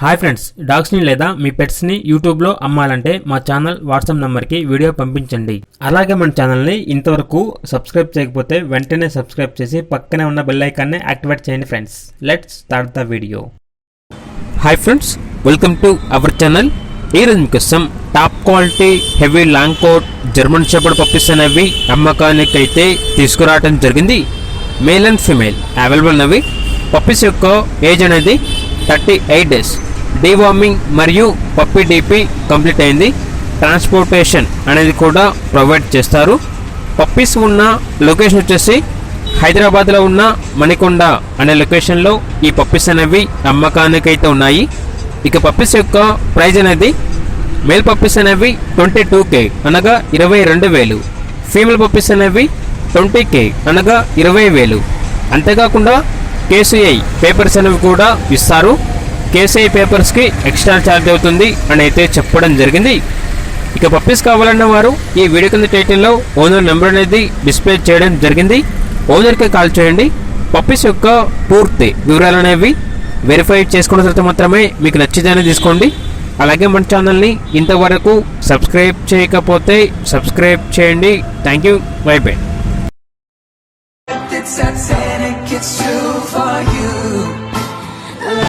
Hi friends, డాగ్స్ని లేదా మీ పెట్స్ని యూట్యూబ్లో అమ్మాలంటే మా ఛానల్ వాట్సాప్ నెంబర్కి వీడియో పంపించండి. అలాగే మన ఛానల్ని ఇంతవరకు సబ్స్క్రైబ్ చేయకపోతే వెంటనే సబ్స్క్రైబ్ చేసి పక్కనే ఉన్న బెల్ ఐకాన్ని యాక్టివేట్ చేయండి friends. Let's start the video. Hi friends, welcome to our channel. ఈరోజు మీకోసం top quality heavy long coat German shepherd puppies అనేవి అమ్మకానికి అయితే తీసుకురావడం జరిగింది. మేల్ అండ్ ఫీమేల్ అవైలబుల్ ఉన్నవి. పప్పీస్ యొక్క ఏజ్ అనేది 38 డేస్. డీవార్మింగ్ మరియు పప్పీ డీపీ కంప్లీట్ అయింది. ట్రాన్స్పోర్టేషన్ అనేది కూడా ప్రొవైడ్ చేస్తారు. పప్పీస్ ఉన్న లొకేషన్ వచ్చేసి హైదరాబాద్లో ఉన్న మణికొండ అనే లొకేషన్లో ఈ పప్పీస్ అనేవి అమ్మకానికి అయితే ఉన్నాయి. ఇక పప్పీస్ యొక్క ప్రైజ్ అనేది మేల్ పప్పీస్ అనేవి 22K అనగా 22,000. ఫీమేల్ పప్పీస్ అనేవి 20K అనగా 20,000. అంతేకాకుండా కేసీఐ పేపర్స్ అనేవి కూడా ఇస్తారు. కేసీఐ పేపర్స్కి ఎక్స్ట్రా ఛార్జ్ అవుతుంది అని అయితే చెప్పడం జరిగింది. ఇక పప్పీస్ కావాలన్న వారు ఈ వీడియో కింద టైటిల్లో ఓనర్ నెంబర్ అనేది డిస్ప్లే చేయడం జరిగింది. ఓనర్కి కాల్ చేయండి. పప్పీస్ యొక్క పూర్తి వివరాలు అనేవి వెరిఫై చేసుకున్న తర్వాత మాత్రమే మీకు నచ్చితేనే తీసుకోండి. అలాగే మన ఛానల్ని ఇంతవరకు సబ్స్క్రైబ్ చేయకపోతే సబ్స్క్రైబ్ చేయండి. Thank you. By by. It's too for you.